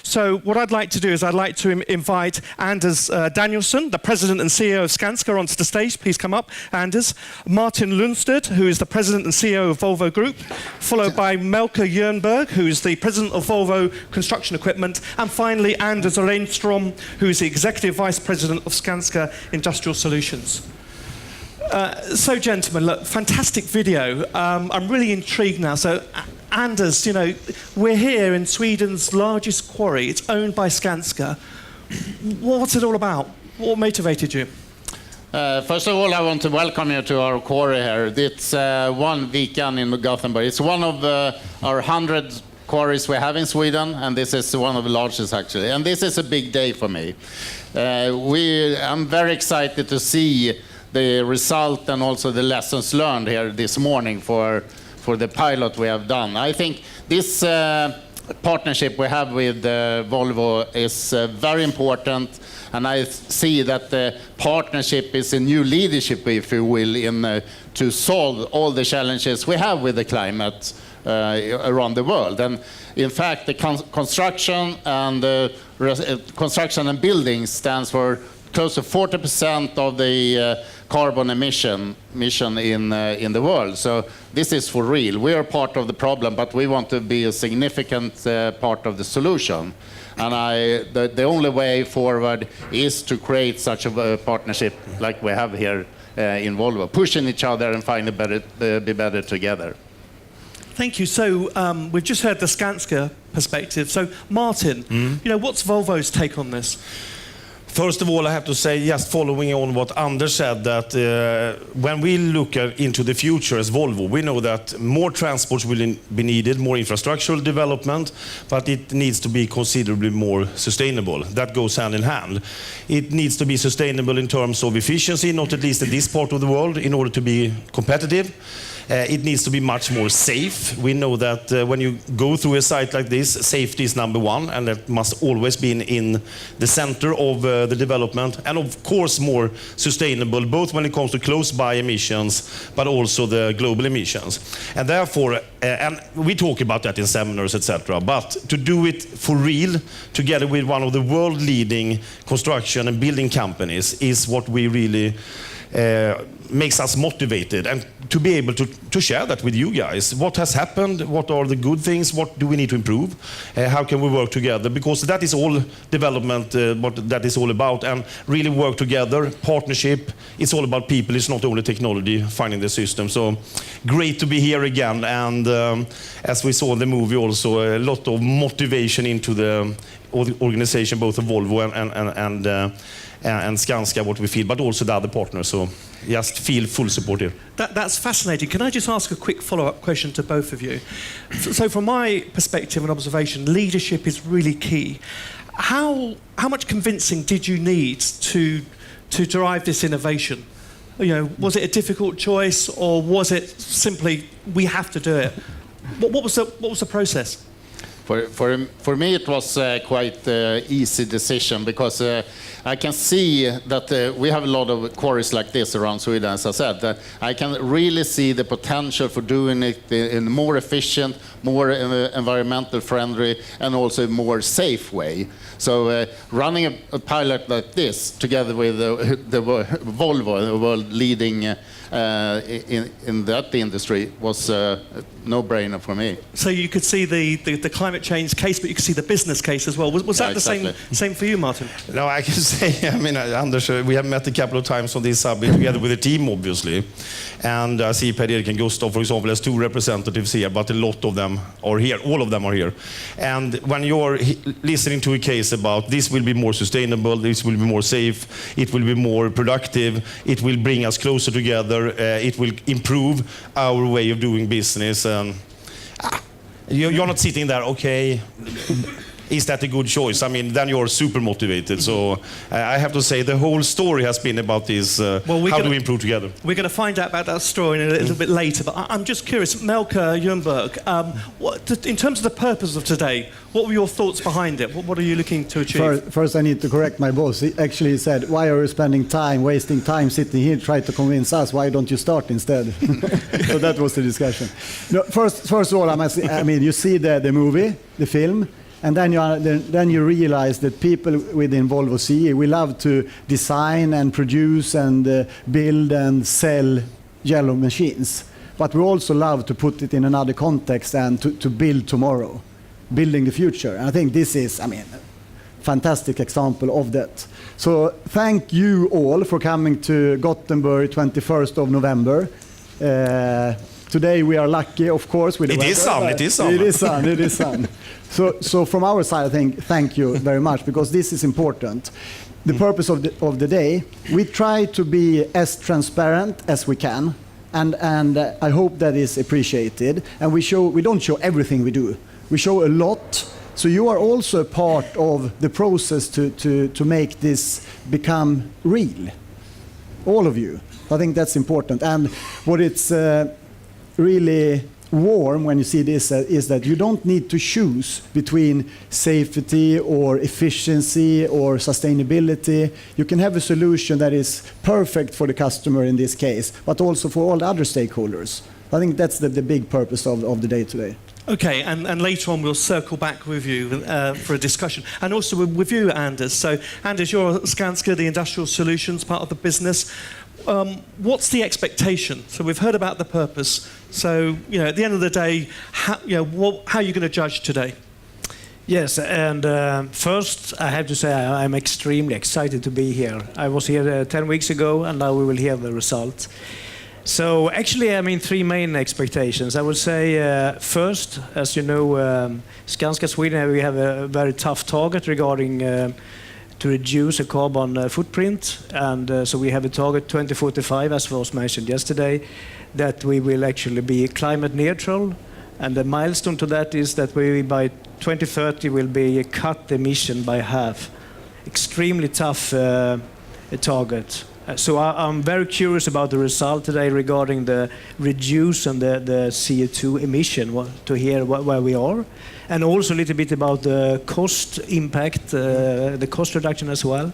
So what I'd like to do is I'd like to invite Anders Danielsson, the President and CEO of Skanska, onto the stage. Please come up, Anders. Martin Lundstedt, who is the President and CEO of Volvo Group, followed by Melker Jernberg, who is the President of Volvo Construction Equipment, and finally Anders Lundstedt, who is the Executive Vice President of Skanska Industrial Solutions. So, gentlemen, look, fantastic video. I'm really intrigued now. So, Anders, we're here in Sweden's largest quarry. It's owned by Skanska. What's it all about? What motivated you? First of all, I want to welcome you to our quarry here. It's one weekend in Gothenburg. It's one of our 100 quarries we have in Sweden, and this is one of the largest, actually. And this is a big day for me. I'm very excited to see the result and also the lessons learned here this morning for the pilot we have done. I think this partnership we have with Volvo is very important, and I see that the partnership is a new leadership, if you will, to solve all the challenges we have with the climate around the world. And in fact, the construction and building stands for close to 40% of the carbon emission in the world. So this is for real. We are part of the problem, but we want to be a significant part of the solution. And the only way forward is to create such a partnership like we have here in Volvo, pushing each other and find be better together. Thank you. So we've just heard the Skanska perspective. So Martin, what's Volvo's take on this? First of all, I have to say, just following on what Anders said, that when we look into the future as Volvo, we know that more transports will be needed, more infrastructural development, but it needs to be considerably more sustainable. That goes hand in hand. It needs to be sustainable in terms of efficiency, not at least in this part of the world, in order to be competitive. It needs to be much more safe. We know that when you go through a site like this, safety is number one, and that must always be in the center of the development. And of course, more sustainable, both when it comes to close-by emissions, but also the global emissions. And therefore, and we talk about that in seminars, etc. But to do it for real, together with one of the world-leading construction and building companies, is what we really makes us motivated, and to be able to share that with you guys. What has happened? What are the good things? What do we need to improve? How can we work together? Because that is all development, what that is all about, and really work together. Partnership, it's all about people. It's not only technology, finding the system. So great to be here again, and as we saw in the movie also, a lot of motivation into the organization, both of Volvo and Skanska, what we feel, but also the other partners. So just feel full support here. That's fascinating. Can I just ask a quick follow-up question to both of you? So from my perspective and observation, leadership is really key. How much convincing did you need to drive this innovation? Was it a difficult choice, or was it simply, we have to do it? What was the process? For me, it was quite easy decision, because I can see that we have a lot of quarries like this around Sweden, as I said. That I can really see the potential for doing it in a more efficient, more environmental friendly, and also more safe way. So running a pilot like this together with the Volvo, the world leading in that industry, was a no-brainer for me. So you could see the climate change case, but you could see the business case as well. Was that exactly the same for you, Martin? No, I can say, Anders, we have met a couple of times on this subject together with the team, obviously. And I see Per-Erik and Gustav, for example, as two representatives here, but a lot of them are here. All of them are here. And when you're listening to a case about this will be more sustainable, this will be more safe, it will be more productive, it will bring us closer together, it will improve our way of doing business. You're not sitting there, okay, is that a good choice? Then you're super motivated. So I have to say the whole story has been about this, how do we improve together? We're going to find out about that story in a little bit later, but I'm just curious, Melker Jernberg, in terms of the purpose of today, what were your thoughts behind it? What are you looking to achieve? First I need to correct my boss. He actually said, why are you wasting time sitting here, try to convince us, why don't you start instead? So that was the discussion. No, first of all, you see the movie, the film. And then you realize that people within Volvo CE, we love to design and produce and build and sell yellow machines. But we also love to put it in another context and to build tomorrow, building the future. And I think this is, fantastic example of that. So thank you all for coming to Gothenburg 21st of November. Today we are lucky, of course, with the weather. It is sun. It is sun. So from our side, I think thank you very much, because this is important. The purpose of the day, we try to be as transparent as we can, and I hope that is appreciated. And we don't show everything we do. We show a lot. So you are also a part of the process to make this become real. All of you. I think that's important. And what it's really warm when you see this is that you don't need to choose between safety or efficiency or sustainability. You can have a solution that is perfect for the customer in this case, but also for all the other stakeholders. I think that's the big purpose of the day today. Okay, and later on we'll circle back with you for a discussion. And also with you, Anders. So, Anders, you're Skanska, the Industrial Solutions part of the business. What's the expectation? So we've heard about the purpose. So, at the end of the day, how are you going to judge today? Yes, and first I have to say I'm extremely excited to be here. I was here 10 weeks ago, and now we will hear the result. So actually, 3 main expectations. I would say first, as you know, Skanska Sweden, we have a very tough target regarding to reduce a carbon footprint, and so we have a target 2045, as was mentioned yesterday, that we will actually be climate neutral, and the milestone to that is that we by 2030 will be cut the emission by half. Extremely tough target. So I'm very curious about the result today regarding the reduce and the CO2 emission, to hear where we are, and also a little bit about the cost impact, the cost reduction as well.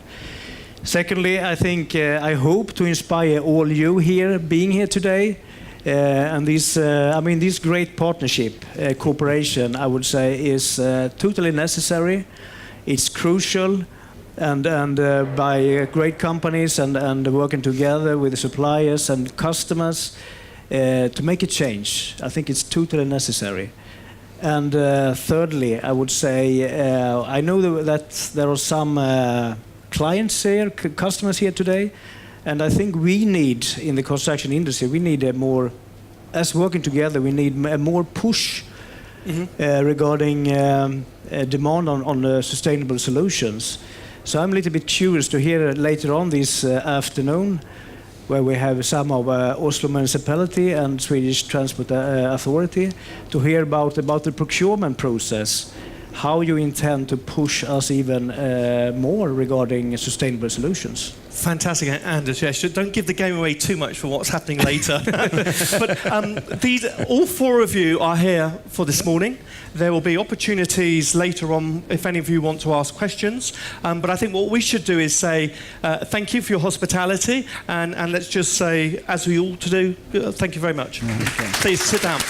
Secondly, I think I hope to inspire all you here being here today, and this great partnership, cooperation, I would say, is totally necessary. It's crucial. And by great companies and working together with the suppliers and customers to make a change. I think it's totally necessary. And thirdly, I would say, I know that there are some clients here, customers here today, and I think we need, in the construction industry, we need a more, as working together, we need a more push regarding demand on sustainable solutions. So I'm a little bit curious to hear later on this afternoon, where we have some of Oslo Municipality and Swedish Transport Authority, to hear about the procurement process, how you intend to push us even more regarding sustainable solutions. Fantastic, Anders. Yes, don't give the game away too much for what's happening later. But all 4 of you are here for this morning. There will be opportunities later on if any of you want to ask questions. But I think what we should do is say thank you for your hospitality, and let's just say, as we ought to do, thank you very much. Please sit down.